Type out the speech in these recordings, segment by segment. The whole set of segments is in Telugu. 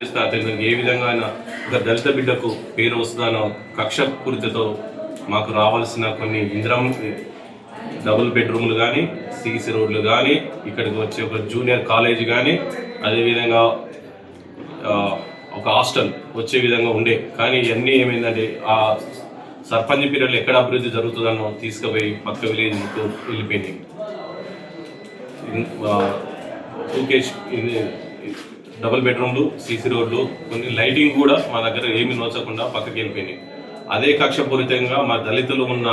అతనికి ఏ విధంగా అయినా ఒక దళిత బిడ్డకు పేరు వస్తుందనో కక్షపూరితతో మాకు రావాల్సిన కొన్ని డబుల్ బెడ్రూమ్లు కానీ సీసీ రోడ్లు కానీ ఇక్కడికి వచ్చే ఒక జూనియర్ కాలేజ్ కానీ అదేవిధంగా ఒక హాస్టల్ వచ్చే విధంగా ఉండే. కానీ ఇవన్నీ ఏమైందంటే ఆ సర్పంచ్ పీరియడ్లో ఎక్కడ అభివృద్ధి జరుగుతుందనో తీసుకుపోయి పక్క విలేజ్తో వెళ్ళిపోయింది. 2K డబుల్ బెడ్రూమ్లు, సీసీ రోడ్లు, కొన్ని లైటింగ్ కూడా మా దగ్గర ఏమి నోచకుండా పక్కకి వెళ్ళిపోయినాయి. అదే కక్షపూరితంగా మా దళితులు ఉన్న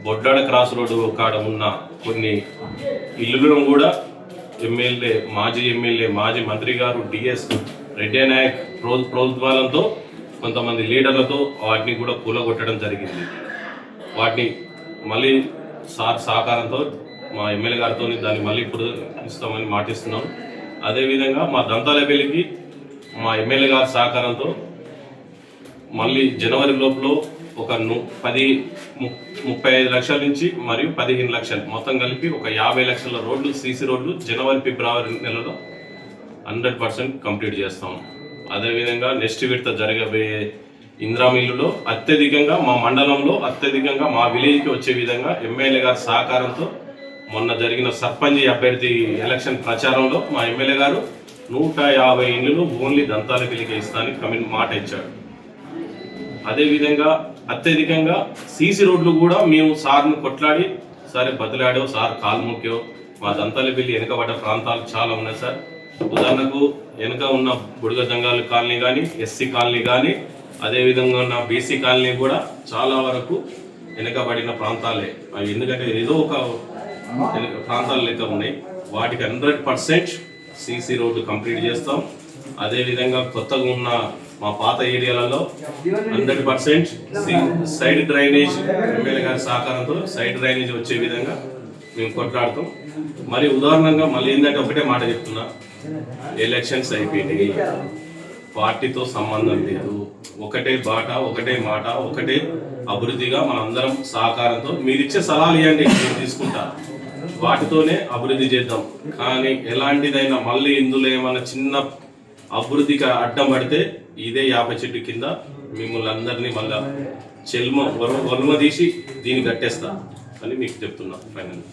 బొడ్డాడ క్రాస్ రోడ్డు కాడ ఉన్న కొన్ని ఇల్లులను కూడా మాజీ ఎమ్మెల్యే మాజీ మంత్రి గారు డిఎస్ రెడ్డి నాయక్ ప్రోద్బలంతో కొంతమంది లీడర్లతో వాటిని కూడా కూలగొట్టడం జరిగింది. వాటిని మళ్ళీ సహకారంతో మా ఎమ్మెల్యే గారితో దాన్ని మళ్ళీ పునరుద్ధరిస్తామని మాటిస్తున్నాం. అదేవిధంగా మా దంతాలపల్లికి మా ఎమ్మెల్యే గారి సహకారంతో మళ్ళీ జనవరి లోపల ఒక 35 లక్షల నుంచి మరియు 15 లక్షలు మొత్తం కలిపి ఒక 50 లక్షల రోడ్లు, సీసీ రోడ్లు జనవరి ఫిబ్రవరి నెలలో 100% కంప్లీట్ చేస్తాం. అదేవిధంగా నెక్స్ట్ విడత జరగబోయే ఇందిరామిల్లులో అత్యధికంగా మా మండలంలో అత్యధికంగా మా విలేజ్కి వచ్చే విధంగా ఎమ్మెల్యే గారి సహకారంతో మొన్న జరిగిన సర్పంచ్ అభ్యర్థి ఎలక్షన్ ప్రచారంలో మా ఎమ్మెల్యే గారు 150 ఇండ్లు ఓన్లీ దంతాలపల్లికి ఇస్తానని మాట ఇచ్చాడు. అదేవిధంగా అత్యధికంగా సీసీ రోడ్లు కూడా మేము సార్ను కొట్లాడి సరే బదిలాడో సార్ కాలు ముఖ్యో మా దంతాలపల్లి వెనుకబడ్డ ప్రాంతాలు చాలా ఉన్నాయి సార్. ఉదాహరణకు వెనుక ఉన్న బుడుగ జంగాలు కాలనీ కానీ, ఎస్సీ కాలనీ కానీ, అదేవిధంగా ఉన్న బీసీ కాలనీ కూడా చాలా వరకు వెనుకబడిన ప్రాంతాలే అవి. ఎందుకంటే ఏదో ఒక ప్రాంతాలు లెక్క ఉన్నాయి. వాటికి 100% సీసీ రోడ్డు కంప్లీట్ చేస్తాం. అదేవిధంగా కొత్తగా ఉన్న మా పాత ఏరియాలలో 100% సైడ్ డ్రైనేజ్ ఎమ్మెల్యే గారి సహకారంతో సైడ్ డ్రైనేజ్ వచ్చే విధంగా మేము కొట్లాడతాం. మరి ఉదాహరణంగా మళ్ళీ ఏంటంటే ఒకటే మాట చెప్తున్నా, ఎలక్షన్స్ అయిపోయినాయి, పార్టీతో సంబంధం లేదు, ఒకటే బాట, ఒకటే మాట, ఒకటే అభివృద్ధిగా మనందరం సహకారంతో మీరిచ్చే సలహాలు ఇవ్వండి, నేను తీసుకుంటా, వాటితోనే అభివృద్ధి చేద్దాం. కానీ ఎలాంటిదైనా మళ్ళీ ఇందులో ఏమైనా చిన్న అభివృద్ధికి అడ్డం పడితే ఇదే యాప చెట్టు కింద మిమ్మల్ని అందరినీ మళ్ళీ ఒలుమ తీసి దీన్ని కట్టేస్తా అని మీకు చెప్తున్నా ఫైనల్.